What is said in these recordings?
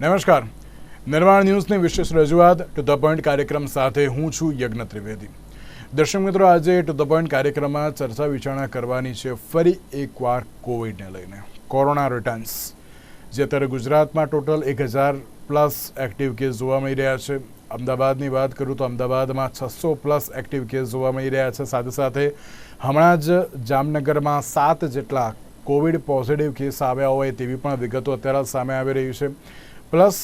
નમસ્કાર. નિર્માણ ન્યૂઝની વિશેષ રજૂઆત ટુ ધ પોઈન્ટ કાર્યક્રમ સાથે હું છું યજ્ઞ ત્રિવેદી. દર્શક મિત્રો, આજે ટુ ધ પોઈન્ટ કાર્યક્રમમાં ચર્ચા વિચારણા કરવાની છે ફરી એકવાર કોવિડને લઈને. કોરોના રિટર્ન્સ, જે અત્યારે ગુજરાતમાં ટોટલ 1000+ એક્ટિવ કેસ જોવા મળી રહ્યા છે. અમદાવાદની વાત કરું તો અમદાવાદમાં 600+ એક્ટિવ કેસ જોવા મળી રહ્યા છે. સાથે સાથે હમણાં જ જામનગરમાં 7 જેટલા કોવિડ પોઝિટિવ કેસ આવ્યા હોય તેવી પણ વિગતો અત્યારે સામે આવી રહી છે. પ્લસ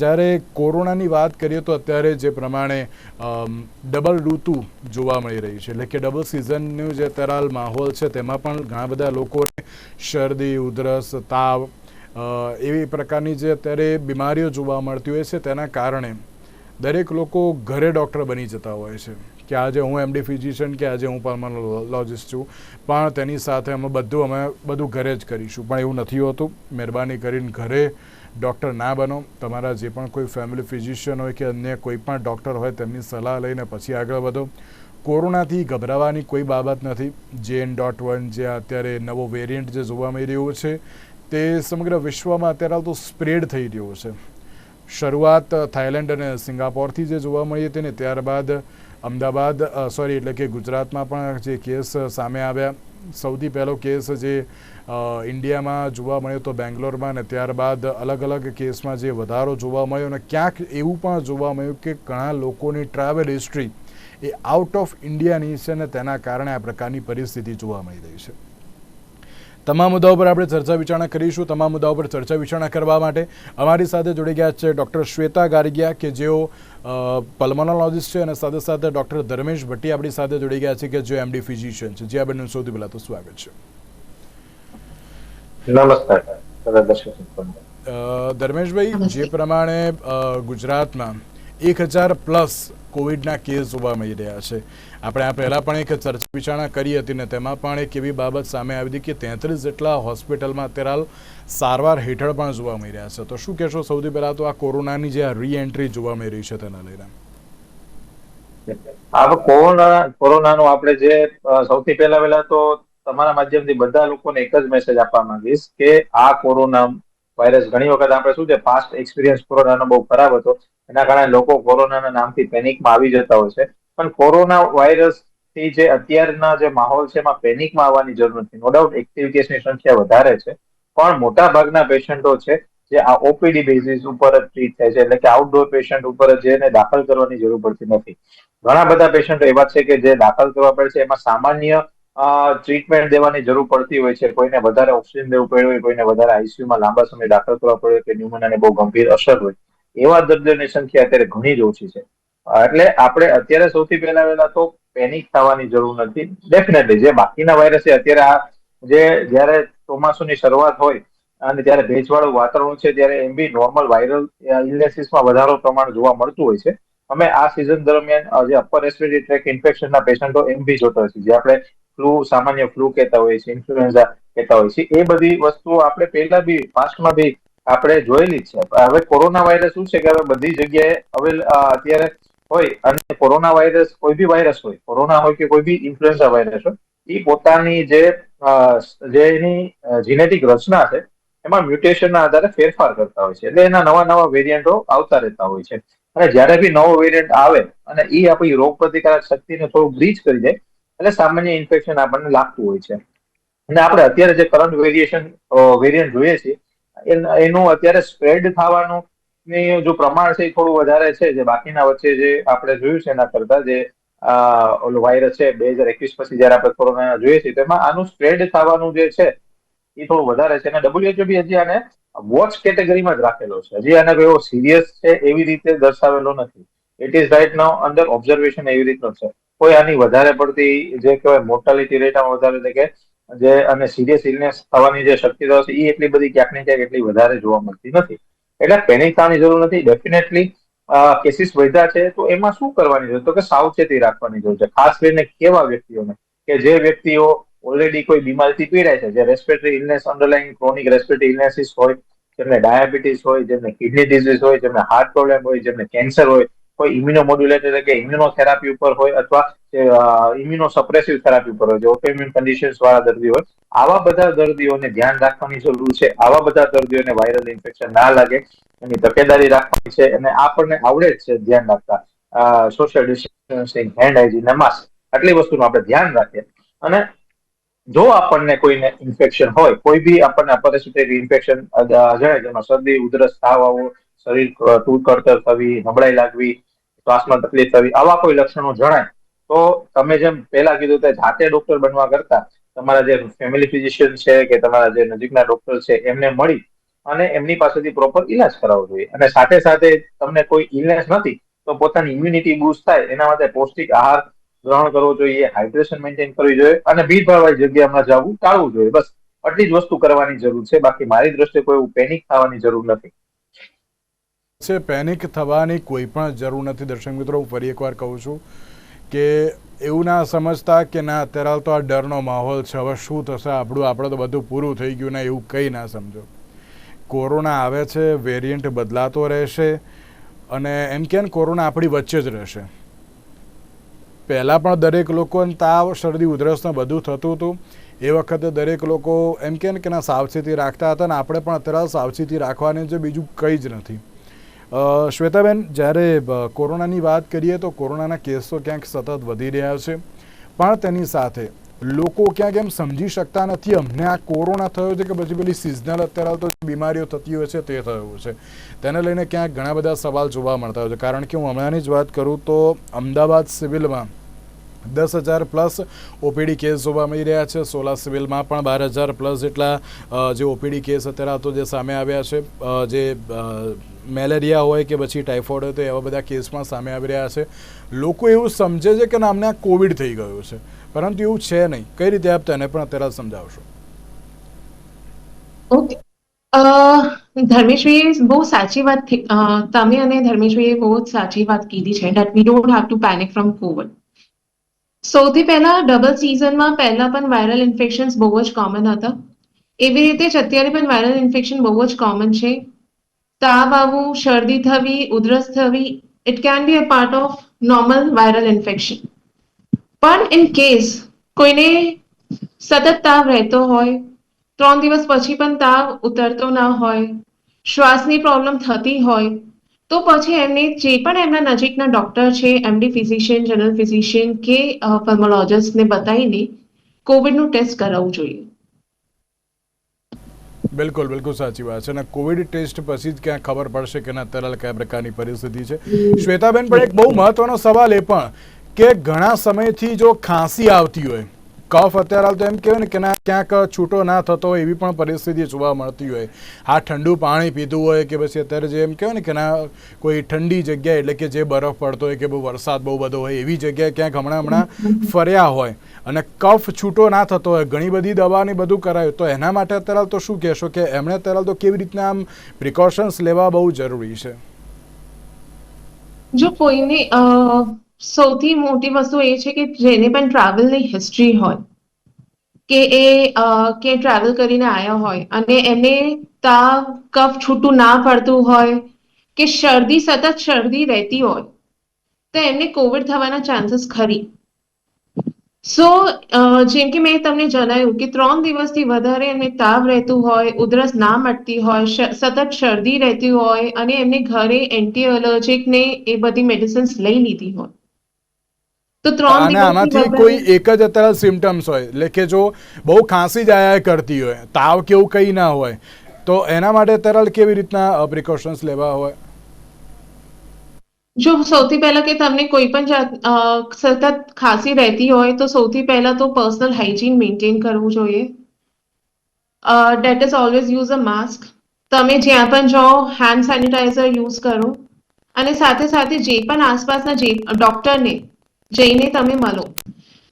જ્યારે કોરોનાની વાત કરીએ તો અત્યારે જે પ્રમાણે ડબલ ઋતુ જોવા મળી રહી છે, એટલે કે ડબલ સિઝનનું જે અત્યારે માહોલ છે તેમાં પણ ઘણા બધા લોકોને શરદી, ઉધરસ, તાવ એવી પ્રકારની જે અત્યારે બીમારીઓ જોવા મળતી હોય છે, તેના કારણે દરેક લોકો ઘરે ડૉક્ટર બની જતા હોય છે કે આજે હું એમડી ફિઝિશિયન કે આજે હું પલ્મોનોલોજિસ્ટ છું, પણ તેની સાથે અમે બધું ઘરે જ કરીશું. પણ એવું નથી હોતું. મહેરબાની કરીને ઘરે ડૉક્ટર ના બનો. તમારા જે પણ કોઈ ફેમિલી ફિઝિશિયન હોય કે અન્ય કોઈ પણ ડૉક્ટર હોય તેમની સલાહ લઈને પછી આગળ વધો. કોરોનાથી ગભરાવાની કોઈ બાબત નથી. JN.1 જે અત્યારે નવો વેરિયન્ટ જે જોવા મળી રહ્યો છે તે સમગ્ર વિશ્વમાં અત્યારે તો સ્પ્રેડ થઈ રહ્યો છે. શરૂઆત થાઈલેન્ડ અને સિંગાપોરથી જે જોવા મળી હતી ને ત્યારબાદ એટલે કે ગુજરાતમાં પણ જે કેસ સામે આવ્યા. સૌથી પહેલો કેસ જે ઇન્ડિયામાં જોવા મળ્યો તો બેંગ્લોરમાં, ને ત્યારબાદ અલગ અલગ કેસમાં જે વધારો જોવા મળ્યો, અને ક્યાંક એવું પણ જોવા મળ્યું કે ઘણા લોકોની travel history A out of ઇન્ડિયાની છે, અને તેના કારણે આ પ્રકારની પરિસ્થિતિ જોવા મળી રહી છે. તમામ મુદ્દાઓ પર આપણે ચર્ચા વિચારણા કરીશું. તમામ મુદ્દાઓ પર ચર્ચા વિચારણા કરવા માટે અમારી સાથે જોડી ગયા છે ડૉક્ટર શ્વેતા ગારગિયા, કે જેઓ પલ્મોનોલોજિસ્ટ છે, અને સાથે સાથે ડૉક્ટર ધર્મેશ ભટ્ટી આપણી સાથે જોડી ગયા છે, કે જેઓ એમડી ફિઝિશિયન છે. જે આ બંને સૌથી પહેલાં તો સ્વાગત છે. નમસ્કાર ધર્મેશભાઈ, જે પ્રમાણે ગુજરાતમાં 1000+ કોવિડના કેસ જોવા મળી રહ્યા છે, આપણે આ પહેલાં પણ એક ચર્ચા વિચારણા કરી હતી ને તેમાં પણ એક એવી બાબત સામે આવી હતી કે 33 જેટલા હોસ્પિટલમાં અત્યારે સારવાર હેઠળ પણ જોવા મળી રહ્યા છે. તો શું કહેશો સૌથી પહેલાં તો આ કોરોનાની જે આ રીએન્ટ્રી જોવા મળી રહી છે તેના લઈને? કોરોનાનું આપણે જે સૌથી પહેલા તો તમારા માધ્યમથી બધા લોકોને એક જ મેસેજ આપવા માંગીશ કે આ કોરોના વાયરસ, ઘણી વખત આપણે શું છે, પાસ્ટ એક્સપિરિયન્સ કોરોનાનો બહુ ખરાબ હતો, એના કારણે લોકો કોરોનાના નામથી પેનિકમાં આવી જતા હોય છે. પણ કોરોના વાયરસ થી જે અત્યારના જે માહોલ છે એમાં પેનિકમાં આવવાની જરૂર નથી. નો ડાઉટ એક્ટિવ કેસની સંખ્યા વધારે છે, પણ મોટા ભાગના પેશન્ટો છે જે આ ઓપીડી બેઝિસ ઉપર જ ટ્રીટ થાય છે, એટલે કે આઉટડોર પેશન્ટ ઉપર જ જેને દાખલ કરવાની જરૂર પડતી નથી. ઘણા બધા પેશન્ટો એવા છે કે જે દાખલ કરવા પડે છે, એમાં સામાન્ય ટ્રીટમેન્ટ દેવાની જરૂર પડતી હોય છે. કોઈને વધારે ઓક્સિજન દેવું પડ્યું હોય, કોઈને વધારે આઈસીયુમાં લાંબા સમય દાખલ કરવા પડ્યો, કે ન્યુમોનિયાની બહુ ગંભીર અસર હોય, એવા દર્દીઓની સંખ્યા અત્યારે ઘણી જ ઓછી છે. એટલે આપણે અત્યારે સૌથી પહેલા તો પેનિક થવાની જરૂર નથી. ડેફિનેટલી જે બાકીના વાયરસ છે અત્યારે આ જયારે ચોમાસુની શરૂઆત હોય અને ત્યારે ભેજવાળું વાતાવરણ છે ત્યારે એમ બી નોર્મલ વાયરલ ઇલનેસીસમાં વધારો પ્રમાણ જોવા મળતું હોય છે. અમે આ સિઝન દરમિયાન જે અપર રેસ્પિરેટરી ટ્રેક ઇન્ફેક્શનના પેશન્ટો એમ બી જોતા હોય છે, જે આપણે સામાન્ય ફ્લૂ કહેતા હોઈએ છીએ, ઇન્ફ્લુએન્ઝા કહેતા હોય છે. એ બધી વસ્તુઓ આપણે પહેલા બી પાસ્ટમાં બી આપણે જોયેલી જ છે. હવે કોરોના વાયરસ શું છે કે હવે બધી જગ્યાએ અત્યારે હોય, અને કોરોના વાયરસ કોઈ બી વાયરસ હોય, કોરોના હોય કે કોઈ બી ઇન્ફ્લુએન્ઝા વાયરસ હોય, એ પોતાની જે એની જીનેટિક રચના છે એમાં મ્યુટેશનના આધારે ફેરફાર કરતા હોય છે. એટલે એના નવા નવા વેરિયન્ટો આવતા રહેતા હોય છે. અને જયારે બી નવો વેરિયન્ટ આવે અને એ આપણી રોગ પ્રતિકારક શક્તિને થોડું બ્રીચ કરી જાય એટલે સામાન્ય ઇન્ફેક્શન આપણને લાગતું હોય છે. અને આપણે અત્યારે જે કરંટ વેરિયન્ટ જોઈએ છીએ એનું અત્યારે સ્પ્રેડ થવાનું જો પ્રમાણ છે એ થોડું વધારે છે. જે બાકીના વચ્ચે જે આપણે જોયું છે એના કરતા જે ઓલો વાયરસ છે 2021 પછી જયારે આપણે કોરોના જોઈએ છીએ તેમાં આનું સ્પ્રેડ થવાનું જે છે એ થોડું વધારે છે. અને WHO બી હજી આને વોચ કેટેગરીમાં જ રાખેલો છે. હજી આને એવો સિરિયસ છે એવી રીતે દર્શાવેલો નથી. It is right now under observation એવી રીતનો છે. કોઈ આની વધારે પડતી જે કહેવાય મોર્ટાલિટી રેટ વધારે છે કે જે અને સિરિયસ ઇલનેસ થવાની જે શક્યતાઓ છે એ એટલી બધી ક્યાંક ને ક્યાંક એટલી વધારે જોવા મળતી નથી. એટલે પેનિક થવાની જરૂર નથી. ડેફિનેટલી કેસીસ વધ્યા છે તો એમાં શું કરવાની જરૂર, તો કે સાવચેતી રાખવાની જરૂર છે. ખાસ કરીને કેવા વ્યક્તિઓને, કે જે વ્યક્તિઓ ઓલરેડી કોઈ બીમારીથી પીડાય છે, જે respiratory illness, underlying chronic respiratory illnesses હોય, જેમને ડાયાબિટીસ હોય, જેમને કિડની ડિઝીઝ હોય, જેમને હાર્ટ પ્રોબ્લેમ હોય, જેમને કેન્સર હોય, કોઈ ઇમ્યુનોમોડ્યુલેટર કે ઇમ્યુનોથેરાપી ઉપર હોય અથવા ઇમ્યુનોસપ્રેસિવ થેરાપી ઉપર હોય, જે ઓટોઇમ્યુન કન્ડિશન્સ વાળા દર્દીઓ હોય, આવા બધા દર્દીઓને ધ્યાન રાખવાની જરૂર છે. આવા બધા દર્દીઓને વાયરલ ઇન્ફેક્શન ના લાગે એની તકેદારી રાખવાની છે, અને આપણને આવડે જ છે ધ્યાન રાખતા, સોશિયલ ડિસ્ટન્સિંગ, હેન્ડ હાઇજીન અને માસ્ક, આટલી વસ્તુનું આપણે ધ્યાન રાખીએ. અને જો આપણને કોઈને ઇન્ફેક્શન હોય, કોઈ બી આપણને અપરિચિત ઇન્ફેક્શન જણાય, જેમાં શરદી, ઉધરસ, તાવ આવવો, શરીર તૂટ કળતર થવી, નબળાઈ લાગવી, શ્વાસમાં તકલીફ થવી, આવા કોઈ લક્ષણો જણાય તો તમે જેમ પહેલા કીધું તે જાતે ડોક્ટર બનવા કરતા તમારા જે ફેમિલી ફિઝિશિયન છે કે તમારા જે નજીકના ડોક્ટર છે એમને મળી અને એમની પાસેથી પ્રોપર ઇલાજ કરાવવો જોઈએ. અને સાથે સાથે તમને કોઈ ઇલનેસ નથી તો પોતાની ઇમ્યુનિટી બૂસ્ટ થાય એના માટે પૌષ્ટિક આહાર ગ્રહણ કરવો જોઈએ, હાઇડ્રેશન મેન્ટેન કરવી જોઈએ અને ભીડભાડવાળી જગ્યામાં જવું ટાળવું જોઈએ. બસ આટલી જ વસ્તુ કરવાની જરૂર છે. બાકી મારી દ્રષ્ટિએ કોઈ પેનિક થવાની જરૂર નથી. પેનિક થવાની કોઈ પણ જરૂર નથી. દર્શક મિત્રો, હું ફરી એકવાર કહું છું કે એવું ના સમજતા કે ના અત્યારે હાલ તો આ ડરનો માહોલ છે, હવે શું થશે, આપણે તો બધું પૂરું થઈ ગયું, ને એવું કંઈ ના સમજો. કોરોના આવે છે, વેરિયન્ટ બદલાતો રહેશે અને એમ કે કોરોના આપણી વચ્ચે જ રહેશે. પહેલાં પણ દરેક લોકોને તાવ, શરદી, ઉધરસને બધું થતું હતું. એ વખતે દરેક લોકો એમ કે ના સાવચેતી રાખતા હતા, અને આપણે પણ અત્યારે સાવચેતી રાખવાની છે, બીજું કંઈ જ નથી. શ્વેતાબેન, જ્યારે કોરોનાની વાત કરીએ તો કોરોનાના કેસ તો ક્યાંક સતત વધી રહ્યા છે, પણ તેની સાથે લોકો ક્યાંક એમ સમજી શકતા નથી અમને આ કોરોના થયો છે કે પછી પેલી સિઝનલ અત્યારે તો બીમારીઓ થતી હોય છે તે થયું છે. તેને લઈને ક્યાંક ઘણા બધા સવાલ જોવા મળતા હોય છે. કારણ કે હું હમણાંની જ વાત કરું તો અમદાવાદ સિવિલમાં 10,000 પ્લસ ઓપીડી કેસ જોવા મળી રહ્યા છે. સોલા સિવિલમાં પણ 12,000 પ્લસ જેટલા જે ઓપીડી કેસ અત્યારે તો જે સામે આવ્યા છે, જે મેલેરિયા હોય કે પછી ટાઇફોઇડ હોય તો એવા બધા કેસમાં સામે આવી રહ્યા છે. લોકો એવું સમજે છે કે અમને આ કોવિડ થઈ ગયું છે, પરંતુ એવું છે નહીં. કઈ રીતે આપ તેને પણ અત્યારે સમજાવશો? ઓકે, ધર્મેશભાઈએ બહુ સાચી વાત, તમે અને ધર્મેશભાઈએ બહુ જ સાચી વાત કીધી છે, that we don't have to panic from COVID. સૌથી પહેલા ડબલ સિઝનમાં પહેલા પણ વાયરલ ઇન્ફેક્શન્સ બહુ જ કોમન હતા. એવી રીતે જ અત્યારે પણ વાયરલ ઇન્ફેક્શન બહુ જ કોમન છે. તાવ આવવું, શરદી થવી, ઉધરસ થવી, it can be a part of normal viral infection. પણ ઇન કેસ કોઈને સતત તાવ રહેતો હોય, 3 દિવસ પછી પણ તાવ ઉતરતો ના હોય, શ્વાસની પ્રોબ્લેમ થતી હોય, તો પછી એમને જે પણ એમના નજીકના ડોક્ટર છે, એમડી ફિઝિશિયન, જનરલ ફિઝિશિયન કે પલ્મોલોજિસ્ટને બતાવીને કોવિડનું ટેસ્ટ કરાવવું જોઈએ. બિલકુલ બિલકુલ સાચી વાત છે. અને કોવિડ ટેસ્ટ પછી જ ક્યાં ખબર પડશે કે અત્યારે કયા પ્રકારની પરિસ્થિતિ છે. શ્વેતાબેન, પણ એક બહુ મહત્વનો સવાલ એ પણ કે ઘણા સમયથી જો ખાંસી આવતી હોય, કફ અત્યારે હાલ તો એમ કહેવાય ને કે ના ક્યાંક છૂટો ના થતો હોય એવી પણ પરિસ્થિતિ જોવા મળતી હોય, આ ઠંડુ પાણી પીધું હોય કે પછી અત્યારે જે એમ કહેવાય ને કે ના કોઈ ઠંડી જગ્યાએ, એટલે કે જે બરફ પડતો હોય કે બહુ વરસાદ બહુ બધો હોય એવી જગ્યાએ ક્યાંક હમણાં ફર્યા હોય અને કફ છૂટો ના થતો હોય, ઘણી બધી દવાની બધું કરાયું, તો એના માટે અત્યારે તો શું કહેશો કે એમણે અત્યારે તો કેવી રીતના આમ પ્રિકોશન્સ લેવા બહુ જરૂરી છે? જો કોઈને સૌથી મોટી વસ્તુ એ છે કે જેને પણ ટ્રાવેલની હિસ્ટ્રી હોય, કે કે ટ્રાવેલ કરીને આવ્યા હોય અને એમને તાવ, કફ છૂટું ના પડતું હોય કે શરદી, સતત શરદી રહેતી હોય, તો એમને કોવિડ થવાના ચાન્સીસ ખરી. સો જેમ કે મેં તમને જણાવ્યું કે 3 દિવસથી વધારે એમને તાવ રહેતું હોય, ઉધરસ ના મટતી હોય, સતત શરદી રહેતી હોય અને એમને ઘરે એન્ટી એલર્જીક ને એ બધી મેડિસિન્સ લઈ લીધી હોય, તો 3 અને દિવસથી આમાંથી કોઈ વધારે એક જ અત્યારે સિમ્ટમ્સ હોય, એટલે કે જો બહુ ખાંસી જ આયા કરતી હોય, તાવ કેવું કંઈ ના હોય, તો એના માટે અત્યારે કેવી રીતના પ્રિકોશન્સ લેવા હોય? જો સૌથી પહેલા કે તમને કોઈ પણ સતત ખાંસી રહેતી હોય તો સૌથી પહેલા તો પર્સનલ હાઇજીન મેન્ટેન કરવું જોઈએ. That is always use a mask. તમે જ્યાં પણ જાઓ હેન્ડ સેનિટાઈઝર યુઝ કરો અને સાથે સાથે જે પણ આસપાસના જે ડોક્ટરને જઈને તમે મળો,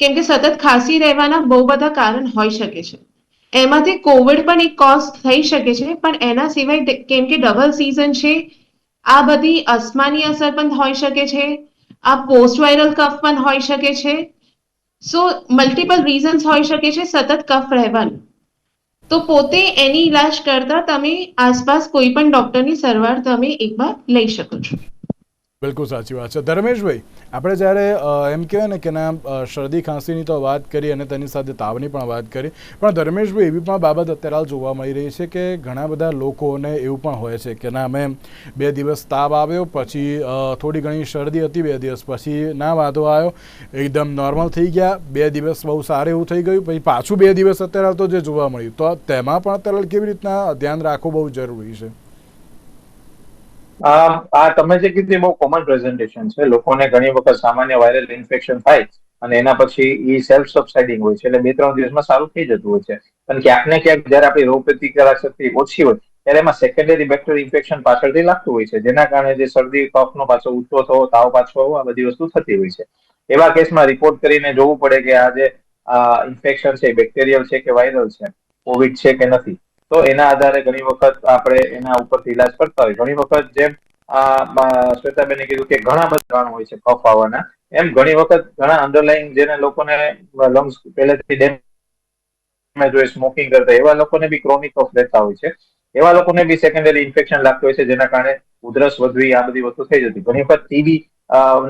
કેમ કે સતત ખાંસી રહેવાના બહુ બધા કારણ હોઈ શકે છે. એમાંથી કોવિડ પણ એક કોઝ થઈ શકે છે, પણ એના સિવાય કેમ કે ડબલ સિઝન છે, આ બધી અસ્માની અસર પણ હોઈ શકે છે, આ પોસ્ટ વાયરલ કફ પણ હોઈ શકે છે. સો મલ્ટિપલ રીઝન્સ હોઈ શકે છે સતત કફ રહેવાનું. તો પોતે એની ઈલાજ કરતા તમે આસપાસ કોઈ પણ ડોક્ટરની સારવાર તમે એકવાર લઈ શકો છો. બિલકુલ સાચી વાત છે ધર્મેશભાઈ. આપણે જ્યારે એમ કહેવાય ને કે ના શરદી ખાંસીની તો વાત કરી અને તેની સાથે તાવની પણ વાત કરી, પણ ધર્મેશભાઈ એવી પણ બાબત અત્યારે હાલ જોવા મળી રહી છે કે ઘણા બધા લોકોને એવું પણ હોય છે કે ના અમે 2 દિવસ તાવ આવ્યો, પછી થોડી ઘણી શરદી હતી, 2 દિવસ પછી ના વાંધો આવ્યો, એકદમ નોર્મલ થઈ ગયા, 2 દિવસ બહુ સારું એવું થઈ ગયું, પછી પાછું 2 દિવસ અત્યારે હાલ તો જે જોવા મળ્યું, તો તેમાં પણ અત્યારે હાલ કેવી રીતના ધ્યાન રાખવું બહુ જરૂરી છે? આ તમે જે કીધું એ બહુ કોમન પ્રેઝન્ટેશન છે. લોકોને ઘણી વખત સામાન્ય વાયરલ ઇન્ફેક્શન થાય અને એના પછી એ સેલ્ફ સબસાઇડિંગ હોય છે, એટલે 2-3 દિવસમાં સારું થઈ જતું હોય છે. પણ ક્યાંક ને ક્યાંક જયારે આપણી રોગપ્રતિકારક શક્તિ ઓછી હોય ત્યારે એમાં સેકન્ડરી બેક્ટેરિયલ ઇન્ફેક્શન પાછળથી લાગતું હોય છે, જેના કારણે જે શરદી કફનો પાછો ઊંચો થવો, તાવ પાછો આવવો, આ બધી વસ્તુ થતી હોય છે. એવા કેસમાં રિપોર્ટ કરીને જોવું પડે કે આ જે ઇન્ફેક્શન છે બેક્ટેરિયલ છે કે વાયરલ છે, કોવિડ છે કે નથી. તો એના આધારે ઘણી વખત આપણે એના ઉપરથી ઇલાજ કરતા હોય. ઘણી વખત જેમ શ્વેતાબેને કીધું કે ઘણા બધા કારણો હોય છે કફ આવવાના, એમ ઘણી વખત ઘણા અંડરલાઈન જેને લોકોને લંગ્સ પહેલેથી ડેમેજ હોય, સ્મોકિંગ કરતા, એવા લોકોને બી ક્રોનિક કફ રહેતા હોય છે. એવા લોકોને બી સેકન્ડરી ઇન્ફેક્શન લાગતું હોય છે, જેના કારણે ઉધરસ વધવી, આ બધી વસ્તુ થઈ જતી. ઘણી વખત ટીબી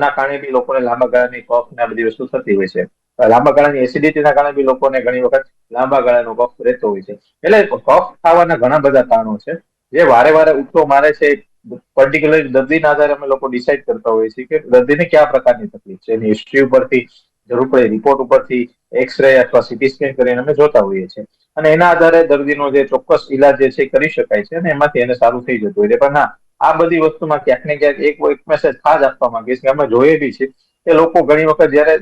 ના કારણે બી લોકોને લાંબા ગાળાની કફ ને આ બધી વસ્તુ થતી હોય છે. લાંબા ગાળાની એસિડિટીના કારણે બી લોકોને ઘણી વખત લાંબા ગાળાનો કફ રહેતો હોય છે. એટલે કફ થવાના ઘણા બધા કારણો છે, જે વારે વારે ઉઠતો મારે છે. પર્ટિક્યુલર દર્દીના આધારે અમે લોકો ડિસાઇડ કરતા હોઈએ છીએ કે દર્દીને કયા પ્રકારની તકલીફ છે. એની હિસ્ટ્રી ઉપરથી, જરૂર પડે રિપોર્ટ ઉપરથી, એક્સરે અથવા સીટી સ્કેન કરીને અમે જોતા હોઈએ છીએ. અને એના આધારે દર્દીનો જે ચોક્કસ ઇલાજ જે છે કરી શકાય છે અને એમાંથી એને સારું થઈ જતું હોય છે. પણ હા, આ બધી વસ્તુમાં ક્યાંક ને ક્યાંક એક મેસેજ ખાસ આપવા માંગીશ કે અમે જોઈએ બી છે કે લોકો ઘણી વખત જયારે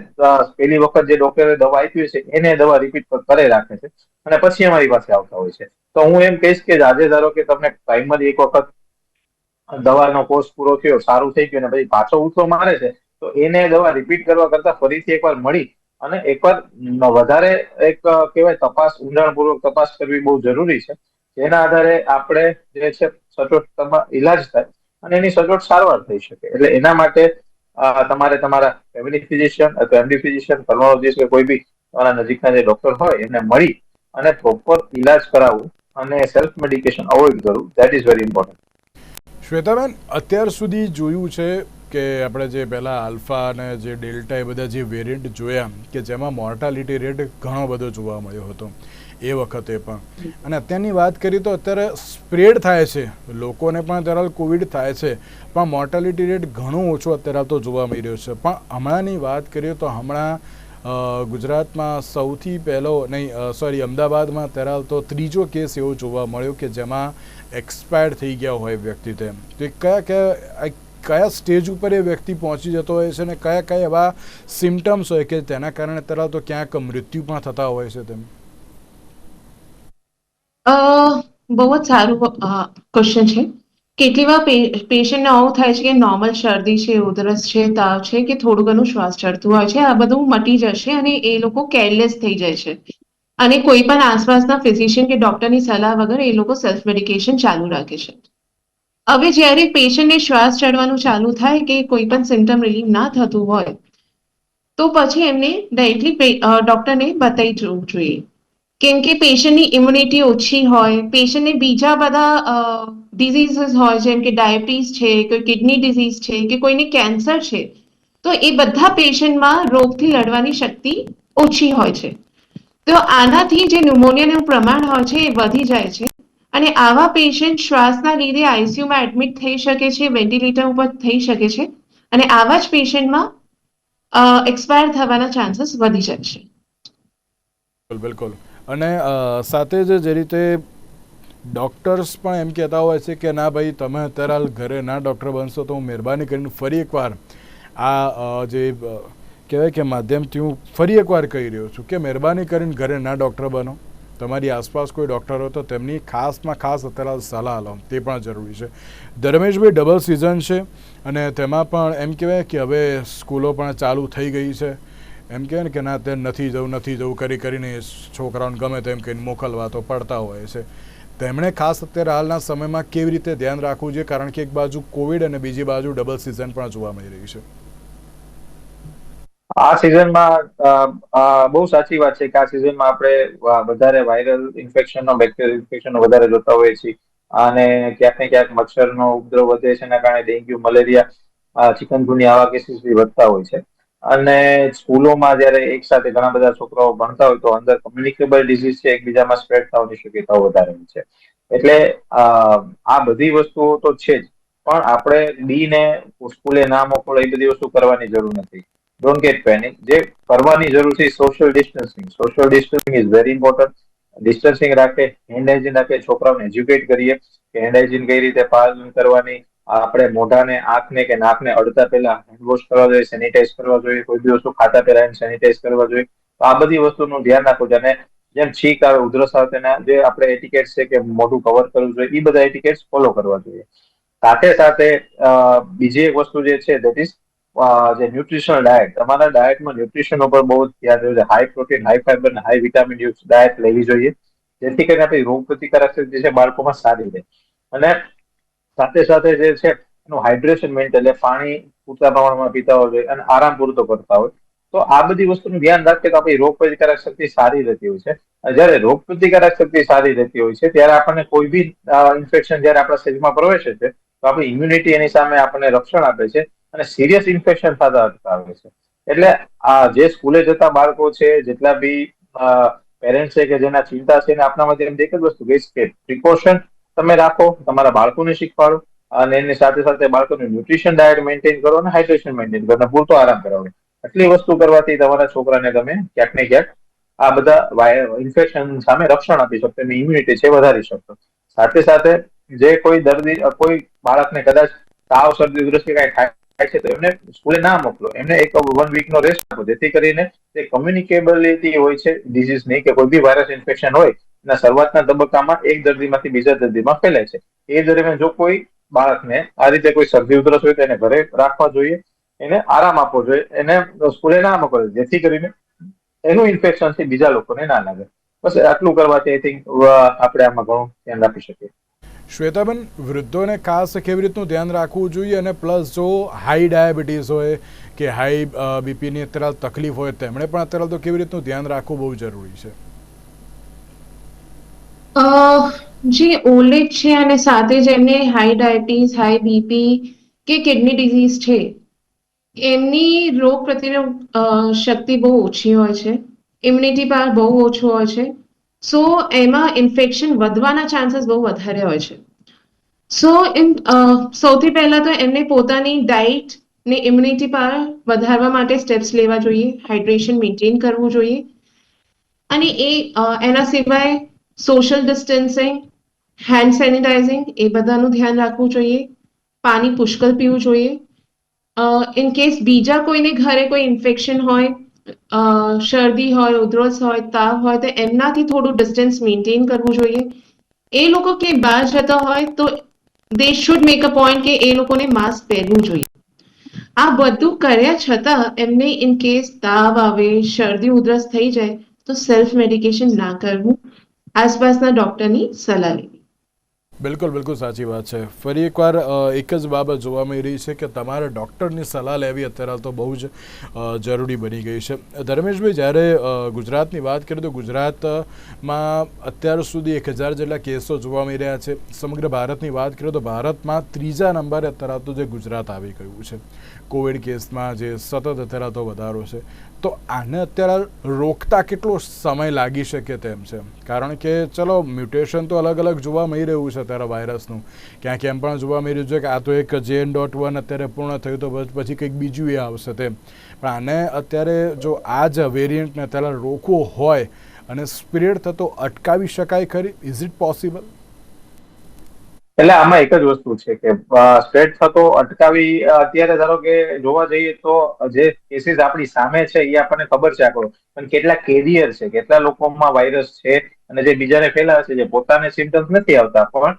પહેલી વખત જે ડોક્ટરે દવા આપી હોય છે એને દવા રિપીટ કરે રાખે છે અને પછી અમારી પાસે આવતા હોય છે. તો હું એમ કહીશ કે આજે ધારો કે તમને ટાઈમમાં એક વખત દવાનો કોર્સ પૂરો થયો, સારું થઈ ગયું, અને પછી પાછો ઉઠો મારે છે, તો એને દવા રિપીટ કરવા કરતા ફરીથી એકવાર મળી અને એકવાર વધારે એક કહેવાય તપાસ, ઊંડાણપૂર્વક તપાસ કરવી બહુ જરૂરી છે. જેના આધારે આપણે જે છે સચોટ ઇલાજ થાય અને એની સચોટ સારવાર થઈ શકે. એટલે એના માટે તમારે તમારા ફેમિલી ફિઝિશિયન અથવા એમડી ફિઝિશિયન, પલ્મોનોલોજીસ્ટ કે કોઈ બી તમારા નજીકના જે ડોક્ટર હોય એને મળી અને પ્રોપર ઇલાજ કરાવવું અને સેલ્ફ મેડિકેશન અવોઇડ કરવું, that is very important. Shwetaben, અત્યાર સુધી જોયું છે કે આપણે જે પહેલાં આલ્ફા અને જે ડેલ્ટા એ બધા જે વેરિયન્ટ જોયા કે જેમાં મોર્ટાલિટી રેટ ઘણો બધો જોવા મળ્યો હતો એ વખતે પણ, અને અત્યારની વાત કરીએ તો અત્યારે સ્પ્રેડ થાય છે, લોકોને પણ અત્યારે કોવિડ થાય છે, પણ મોર્ટાલિટી રેટ ઘણો ઓછો અત્યારે તો જોવા મળી રહ્યો છે. પણ હમણાંની વાત કરીએ તો હમણાં ગુજરાતમાં સૌથી પહેલો અમદાવાદમાં અત્યારે તો 3જો કેસ એવો જોવા મળ્યો કે જેમાં એક્સપાયર થઈ ગયા હોય વ્યક્તિ. તેમ તો કયા સ્ટેજ ઉપર એ વ્યક્તિ પહોંચી જતો હોય છે અને કયા કયા એવા સિમ્ટમ્સ હોય કે તેના કારણે અત્યારે તો ક્યાંક મૃત્યુ પણ થતા હોય છે? તેમ બહુ જ સારું ક્વેશ્ચન છે. કેટલી વાર પેશન્ટને આવું થાય છે કે નોર્મલ શરદી છે, ઉધરસ છે, તાવ છે કે થોડું ઘણું શ્વાસ ચડતું હોય છે, આ બધું મટી જશે અને એ લોકો કેરલેસ થઈ જાય છે અને કોઈ પણ આસપાસના ફિઝિશિયન કે ડોક્ટરની સલાહ વગર એ લોકો સેલ્ફ મેડિકેશન ચાલુ રાખે છે. હવે જ્યારે પેશન્ટને શ્વાસ ચડવાનું ચાલુ થાય કે કોઈ પણ સિમ્ટમ રિલીવ ના થતું હોય તો પછી એમને ડાયરેક્ટલી ડોક્ટરને બતાવી જવું જોઈએ. કેમ કે પેશન્ટની ઇમ્યુનિટી ઓછી હોય, પેશન્ટને બીજા બધા ડિઝીઝીસ હોય, જેમ કે ડાયાબિટીસ છે, કોઈ કિડની ડિઝીઝ છે કે કોઈને કેન્સર છે, તો એ બધા પેશન્ટમાં રોગથી લડવાની શક્તિ ઓછી હોય છે. તો આનાથી જે ન્યુમોનિયાનું પ્રમાણ હોય છે એ વધી જાય છે અને આવા પેશન્ટ શ્વાસના લીધે આઈસીયુમાં એડમિટ થઈ શકે છે, વેન્ટિલેટર ઉપર થઈ શકે છે અને આવા જ પેશન્ટમાં એક્સપાયર થવાના ચાન્સીસ વધી જાય છે. બિલકુલ. અને સાથે જ જે રીતે ડૉક્ટર્સ પણ એમ કહેતા હોય છે કે ના ભાઈ તમે અત્યારે હાલ ઘરે ના ડૉક્ટર બનશો તો હું મહેરબાની કરીને ફરી એકવાર આ જે કહેવાય કે માધ્યમથી હું ફરી એકવાર કહી રહ્યો છું કે મહેરબાની કરીને ઘરે ના ડૉક્ટર બનો. તમારી આસપાસ કોઈ ડૉક્ટર હોય તો તેમની ખાસમાં ખાસ અત્યારે સલાહ લો, તે પણ જરૂરી છે. ધર્મેશભાઈ, ડબલ સિઝન છે અને તેમાં પણ એમ કહેવાય કે હવે સ્કૂલો પણ ચાલુ થઈ ગઈ છે. એમ કહેવાય ને કે ના તે નથી જવું કરીને છોકરાઓને ગમે તેમ કહીને મોકલવા તો પડતા હોય છે. તેમણે ખાસ અત્યારે હાલના સમયમાં કેવી રીતે ધ્યાન રાખવું જોઈએ, કારણ કે એક બાજુ કોવિડ અને બીજી બાજુ ડબલ સિઝન પણ જોવા મળી રહી છે? આ સિઝનમાં બહુ સાચી વાત છે કે આ સિઝનમાં આપણે વધારે વાયરલ ઇન્ફેક્શનનો, બેક્ટેરિયલ ઇન્ફેક્શનનો વધારે જોતા હોઈએ છીએ અને ક્યાંક ને ક્યાંક મચ્છરનો ઉપદ્રવ વધે છે, એના કારણે ડેન્ગ્યુ, મલેરિયા ચિકનગુનિયા આવા કેસીસ બી વધતા હોય છે. અને સ્કૂલોમાં જયારે એક સાથે ઘણા બધા છોકરાઓ ભણતા હોય તો અંદર કમ્યુનિકેબલ ડિઝીઝ છે એકબીજામાં સ્પ્રેડ થવાની શક્યતાઓ વધારે હોય છે. એટલે આ બધી વસ્તુઓ તો છે જ, પણ આપણે બી ને સ્કૂલે ના મોકલો એ બધી વસ્તુ કરવાની જરૂર નથી. Don't get panic. જે કરવાની જરૂર છે social distancing. Social distancing is very important. Distancing રાખે, હેન્ડ હાઇજીન રાખે, છોકરાઓને એજ્યુકેટ કરીએ કે હેન્ડ હાઇજીન કઈ રીતે પાલન કરવાની. આપણે મોઢાને, આંખને કે નાકને અડતા પહેલા હેન્ડવોશ કરવા જોઈએ, સેનિટાઈઝ કરવા જોઈએ, કોઈ બી વસ્તુ ખાતા પહેલા સેનિટાઈઝ કરવા જોઈએ. તો આ બધી વસ્તુનું ધ્યાન રાખવું જોઈએ. અને જેમ છીંક આવે, ઉધરસ આવે તેના જે આપણે એટિકેટ્સ છે કે મોઢું કવર કરવું જોઈએ, એ બધા એટિકેટ્સ ફોલો કરવા જોઈએ. સાથે સાથે બીજી એક વસ્તુ જે છે દેટ ઇઝ જે ન્યુટ્રિશનલ ડાયટ. તમારા ડાયટમાં ન્યુટ્રિશન ઉપર બહુ જ ધ્યાન દેવું જોઈએ. હાઈ પ્રોટીન, હાઈ ફાઈબર અને હાઈ વિટામિન યુક્ત ડાયટ લેવી જોઈએ, જેથી કરીને આપણી રોગ પ્રતિકારક શક્તિ છે બાળકોમાં સારી રહે. અને સાથે સાથે જે છે એનું હાઇડ્રેશન મેન્ટેન, એટલે પાણી પૂરતા પ્રમાણમાં પીતા હોય જોઈએ અને આરામ પૂરતો કરતા હોય. તો આ બધી વસ્તુનું ધ્યાન રાખીએ તો આપણી રોગ પ્રતિકારક શક્તિ સારી રહેતી હોય છે. જયારે રોગ પ્રતિકારક શક્તિ સારી રહેતી હોય છે ત્યારે આપણને કોઈ બી ઇન્ફેક્શન જયારે આપણા શરીરમાં પ્રવેશે છે તો આપણી ઇમ્યુનિટી એની સામે આપણને રક્ષણ આપે છે અને સિરિયસ ઇન્ફેક્શન થતા અટકાવે છે. એટલે આ જે સ્કૂલે જતા બાળકો છે, જેટલા બી પેરેન્ટ છે કે જેના ચિંતા છે, એને આપણામાંથી એમ એક જ વસ્તુ કહીશ કે પ્રિકોશન તમે રાખો, તમારા બાળકોને શીખવાડો અને એની સાથે સાથે બાળકોનું ન્યુટ્રિશન ડાયટ મેન્ટેન કરો અને હાઇડ્રેશન મેન્ટેન કરો અને પૂરતો આરામ કરાવો. આટલી વસ્તુ કરવાથી તમારા છોકરાને તમે ક્યાંક ને ક્યાંક આ બધા ઇન્ફેક્શન સામે રક્ષણ આપી શકશો, એની ઇમ્યુનિટી છે વધારી શકશો. સાથે સાથે જે કોઈ દર્દી, કોઈ બાળકને કદાચ તાવ, શરદી, ઉધરસ કે કઈ થાય છે તો એમને સ્કૂલે ના મોકલો, એમને એક 1 વીકનો રેસ્ટ આપો, જેથી કરીને જે કમ્યુનિકેબિલિટી હોય છે ડિઝીઝની કે કોઈ બી વાયરસ ઇન્ફેક્શન હોય એના શરૂઆતના તબક્કામાં એક દર્દીમાંથી બીજા દર્દીમાં ફેલાય છે. એ દરમિયાન જો કોઈ બાળકને આ રીતે કોઈ શરદી ઉધરસ હોય તો એને ઘરે રાખવા જોઈએ, એને આરામ આપવો જોઈએ, એને સ્કૂલે ના મોકલવો, જેથી કરીને એનું ઇન્ફેક્શન થી બીજા લોકોને ના લાગે. બસ આટલું કરવાથી આઈ થિંક આપણે આમાં ઘણું ધ્યાન રાખી શકીએ. શ્વેતાબેન, વૃદ્ધોને ખાસ કેવી રીતનું ધ્યાન રાખવું જોઈએ, અને પ્લસ જો હાઈ ડાયાબિટીસ હોય કે હાઈ બીપીની અત્યારે તકલીફ હોય તેમણે પણ અત્યારે તો કેવી રીતનું ધ્યાન રાખવું બહુ જરૂરી છે? જે ઓલ્ડ એજ છે અને સાથે જેમને હાઈ ડાયાબિટીસ, હાઈ બીપી કે કિડની ડિઝીઝ છે, એમની રોગ પ્રતિરોધક શક્તિ બહુ ઓછી હોય છે, ઇમ્યુનિટી પાવર બહુ ઓછો હોય છે. સો એમાં ઇન્ફેક્શન વધવાના ચાન્સીસ બહુ વધારે હોય છે. સો સૌથી પહેલા તો એમને પોતાની ડાયટ ને ઇમ્યુનિટી પાવર વધારવા માટે સ્ટેપ્સ લેવા જોઈએ, હાઇડ્રેશન મેન્ટેન કરવું જોઈએ અને એના સિવાય સોશિયલ ડિસ્ટન્સિંગ, હેન્ડ સેનિટાઇઝિંગ એ બધાનું ધ્યાન રાખવું જોઈએ. પાણી પુષ્કળ પીવું જોઈએ. ઇન કેસ બીજા કોઈને ઘરે કોઈ ઇન્ફેક્શન હોય, શરદી હોય, ઉધરસ હોય, તાવ હોય, તો એમનાથી થોડું ડિસ્ટન્સ મેન્ટેન કરવું જોઈએ. એ લોકો કે બહાર જતા હોય તો they should make a point કે એ લોકોને માસ્ક પહેરવું જોઈએ. આ બધું કર્યા છતાં એમને ઇન કેસ તાવ આવે, શરદી ઉધરસ થઈ જાય તો સેલ્ફ મેડિકેશન ના કરવું, આસપાસના ડોક્ટરની સલાહ લેવી. બિલકુલ બિલકુલ સાચી વાત છે. ફરી એકવાર એક જ બાબત જોવા મળી રહી છે કે તમારે ડૉક્ટરની સલાહ લેવી અત્યારે તો બહુ જ જરૂરી બની ગઈ છે. ધર્મેશભાઈ, જ્યારે ગુજરાતની વાત કરીએ તો ગુજરાતમાં અત્યાર સુધી 1000 જેટલા કેસો જોવા મળી રહ્યા છે. સમગ્ર ભારતની વાત કરીએ તો ભારતમાં 3જા નંબરે અત્યારે તો જે ગુજરાત આવી ગયું છે કોવિડ કેસમાં, જે સતત અત્યારે તો વધારો છે. તો આને અત્યારે રોકતા કેટલો સમય લાગી શકે તેમ છે? કારણ કે ચલો મ્યુટેશન તો અલગ અલગ જોવા મળી રહ્યું છે અત્યારે વાયરસનું. ક્યાંક એમ પણ જોવા મળી રહ્યું છે કે આ તો એક JN.1 અત્યારે પૂર્ણ થયું તો પછી કંઈક બીજું એ આવશે તેમ. પણ આને અત્યારે જો આ જ વેરિયન્ટને અત્યારે રોકવો હોય અને સ્પ્રેડ થતો અટકાવી શકાય ખરી? Is it possible? એટલે આમાં એક જ વસ્તુ છે કે સ્પ્રેડ થતો અટકાવી, અત્યારે ધારો કે જોવા જઈએ તો જે કેસીસ આપણી સામે છે એ આપણને ખબર છે આંકડો, પણ કેટલા કેરિયર છે, કેટલા લોકોમાં વાયરસ છે અને જે બીજાને ફેલાવે છે, જે પોતાને સિમ્ટમ્સ નથી આવતા પણ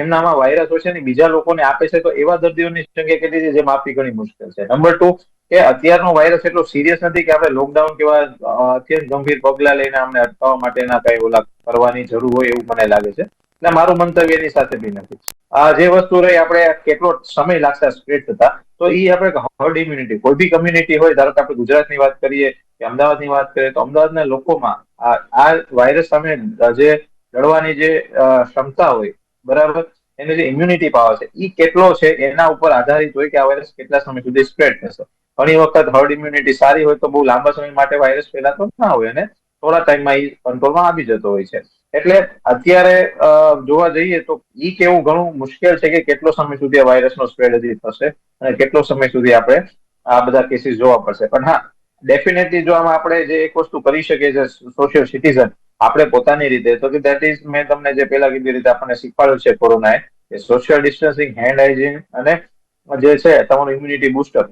એમનામાં વાયરસ હોય છે ને બીજા લોકોને આપે છે, તો એવા દર્દીઓની સંખ્યા કેટલી છે જે માપવી ઘણી મુશ્કેલ છે. નંબર 2 કે અત્યારનો વાયરસ એટલો સિરિયસ નથી કે આપણે લોકડાઉન કેવા અત્યંત ગંભીર પગલા લઈને અમને અટકાવવા માટેના કઈ ઓલા કરવાની જરૂર હોય એવું મને લાગે છે. એટલે મારું મંતવ્ય એની સાથે બી નથી. જે વસ્તુ રહી આપણે કેટલો સમય લાગશે સ્પ્રેડ થતા, તો એ આપણે હર્ડ ઇમ્યુનિટી, કોઈ બી કમ્યુનિટી હોય, ધારો કે આપણે ગુજરાતની વાત કરીએ કે અમદાવાદની વાત કરીએ તો અમદાવાદના લોકોમાં આ વાયરસ સામે જે લડવાની જે ક્ષમતા હોય, બરાબર, એનો જે ઇમ્યુનિટી પાવર છે એ કેટલો છે એના ઉપર આધારિત હોય કે આ વાયરસ કેટલા સમય સુધી સ્પ્રેડ થશે. ઘણી વખત હર્ડ ઇમ્યુનિટી સારી હોય તો બહુ લાંબા સમય માટે વાયરસ ફેલાતો ના હોય અને થોડા ટાઈમમાં એ કંટ્રોલમાં આવી જતો હોય છે. એટલે અત્યારે જોવા જઈએ તો ઈ કેવું ઘણું મુશ્કેલ છે કે કેટલો સમય સુધી આ વાયરસનો સ્પ્રેડ હજી થશે અને કેટલો સમય સુધી આપણે આ બધા કેસીસ જોવા પડશે. પણ હા, ડેફિનેટલી જો આમાં આપણે જે એક વસ્તુ કરી શકીએ છીએ સોશિયલ સિટીઝન આપણે પોતાની રીતે, તો કે દેટ ઇઝ મેં તમને જે પેલા કીધી રીતે આપણને શીખવાડ્યું છે કોરોનાએ કે સોશિયલ ડિસ્ટન્સિંગ, હેન્ડ હાઇજીન અને જે છે તમારું ઇમ્યુનિટી બુસ્ટર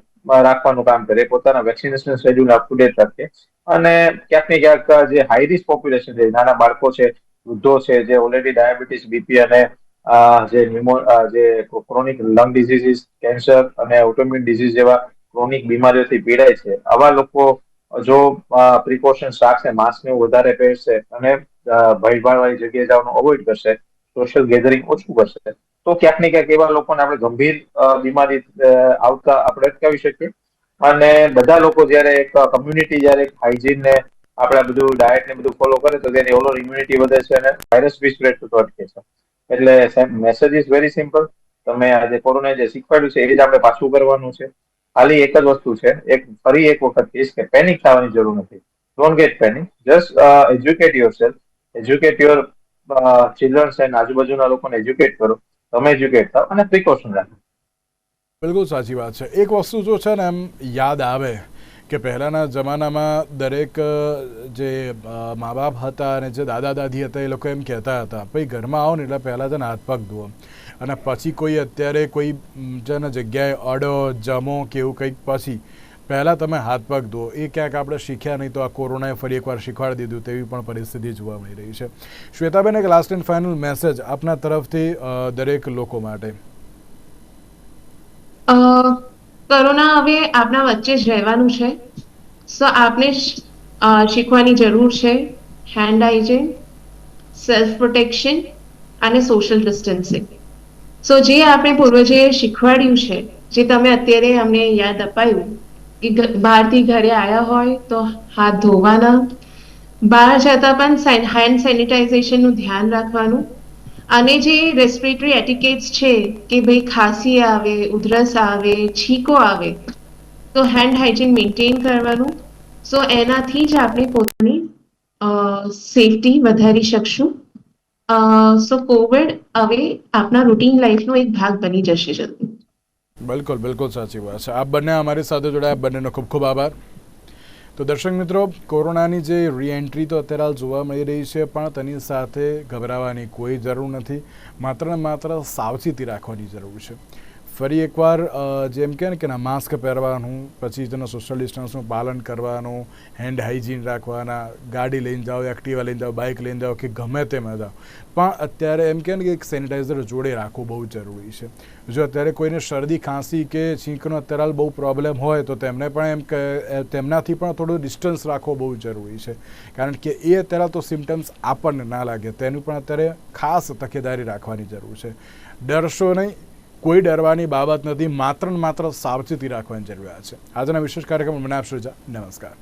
રાખવાનું કામ કરે, પોતાના vaccination schedule up to date રાખે અને ક્યાંક ને ક્યાંક જે હાઈ રિસ્ક પોપ્યુલેશન છે, નાના બાળકો છે, વૃદ્ધો છે, જે ઓલરેડી ડાયાબિટીસ, બીપી અને જે ક્રોનિક લંગ ડિઝીઝીસ, કેન્સર અને ઓટોમ્યુન ડિઝીઝ જેવા ક્રોનિક બીમારીઓથી પીડાય છે, આવા લોકો જો પ્રિકોશન્સ રાખશે, માસ્ક ને વધારે પહેરશે અને ભીડભાડવાળી જગ્યાએ જવાનું અવોઇડ કરશે, સોશિયલ ગેધરિંગ ઓછું કરશે, તો ક્યાંક ને ક્યાંક એવા લોકોને આપણે ગંભીર બીમારી આવતા આપણે અટકાવી શકીએ. અને બધા લોકો જયારે એક કમ્યુનિટી જયારે હાઇજીન ને આપણે બધું ડાયટ ને બધું ફોલો કરે તો તેની ઓવરઓલ ઇમ્યુનિટી વધે છે અને વાયરસ બી સ્પ્રેડ થતો અટકે છે. એટલે મેસેજ ઇઝ વેરી સિમ્પલ. તમે આજે કોરોના જે શીખવાડ્યું છે એ જ આપણે પાછું કરવાનું છે. ખાલી એક જ વસ્તુ છે, ફરી એક વખત કહીશ કે પેનિક થવાની જરૂર નથી. Don't get panic, just educate yourself, educate your childrens and આજુબાજુના લોકોને એજ્યુકેટ કરો, તમે એજ્યુકેટ થાવ અને પ્રિકોશન રાખો. બિલકુલ સાચી વાત છે. એક વસ્તુ જો છે ને એમ યાદ આવે કે પહેલાંના જમાનામાં દરેક જે મા બાપ હતા અને જે દાદા દાદી હતા એ લોકો એમ કહેતા હતા ભાઈ ઘરમાં આવો ને એટલે પહેલાં છે ને હાથ પગ ધુઓ અને પછી કોઈ અત્યારે કોઈ જેને જગ્યાએ અડો જમો કે એવું કંઈક પછી પહેલાં તમે હાથ પગ ધુઓ. એ ક્યાંક આપણે શીખ્યા નહીં તો આ કોરોનાએ ફરી એકવાર શીખવાડી દીધું તેવી પણ પરિસ્થિતિ જોવા મળી રહી છે. શ્વેતાબેન, એક લાસ્ટ એન્ડ ફાઇનલ મેસેજ આપના તરફથી દરેક લોકો માટે. કોરોના હવે આપણા વચ્ચે જ રહેવાનું છે, સો આપણે શીખવાની જરૂર છે હેન્ડ હાઇજીન, સેલ્ફ પ્રોટેક્શન અને સોશિયલ ડિસ્ટન્સિંગ. સો જે આપણે પૂર્વજે શીખવાડ્યું છે, જે તમે અત્યારે અમને યાદ અપાયું કે બહારથી ઘરે આવ્યા હોય તો હાથ ધોવાના, બહાર જતા પણ હેન્ડ સેનિટાઇઝેશનનું ધ્યાન રાખવાનું અને જે રેસ્પિરેટરી એટિકેટ્સ છે કે ભાઈ ખાંસી આવે, ઉધરસ આવે, છીકો આવે તો હેન્ડ હાઇજીન મેન્ટેન કરવાનું. સો એનાથી જ આપણે પોતાની સેફટી વધારી શકશું. સો કોવિડ હવે આપણા રૂટીન લાઈફનો એક ભાગ બની જશે જલ્દી. બિલકુલ બિલકુલ સાચી વાત છે. આપ બંને અમારી સાથે જોડાયા, બંનેનો ખૂબ ખૂબ આભાર. તો દર્શક મિત્રો, કોરોનાની જે રીએન્ટ્રી તો અત્યારે હાલ જોવા મળી રહી છે, પણ તેની સાથે ગભરાવાની કોઈ જરૂર નથી. માત્ર ને માત્ર સાવચેતી રાખવાની જરૂર છે. ફરી એકવાર જેમ કહે ને કે માસ્ક પહેરવાનું, પછી તેનું સોશિયલ ડિસ્ટન્સનું પાલન કરવાનું, હેન્ડ હાઇજીન રાખવાના, ગાડી લઈને જાઓ, એક્ટિવા લઈને જાઓ, બાઇક લઈને જાઓ કે ગમે તેમાં જાઓ, પણ અત્યારે એમ કહે ને કે એક સેનિટાઈઝર જોડે રાખવું બહુ જરૂરી છે. જો અત્યારે કોઈને શરદી, ખાંસી કે છીંકનો અત્યારે હાલ બહુ પ્રોબ્લેમ હોય તો તેમને પણ એમ કે તેમનાથી પણ થોડું ડિસ્ટન્સ રાખવો બહુ જરૂરી છે, કારણ કે એ અત્યારે તો સિમ્ટમ્સ આપણને ના લાગે તેનું પણ અત્યારે ખાસ તકેદારી રાખવાની જરૂર છે. ડરશો નહીં, કોઈ ડરવાની બાબત નથી, માત્ર ને માત્ર સાવચેતી રાખવાની જરૂરિયાત છે. આજના વિશેષ કાર્યક્રમ મને આપશો. નમસ્કાર.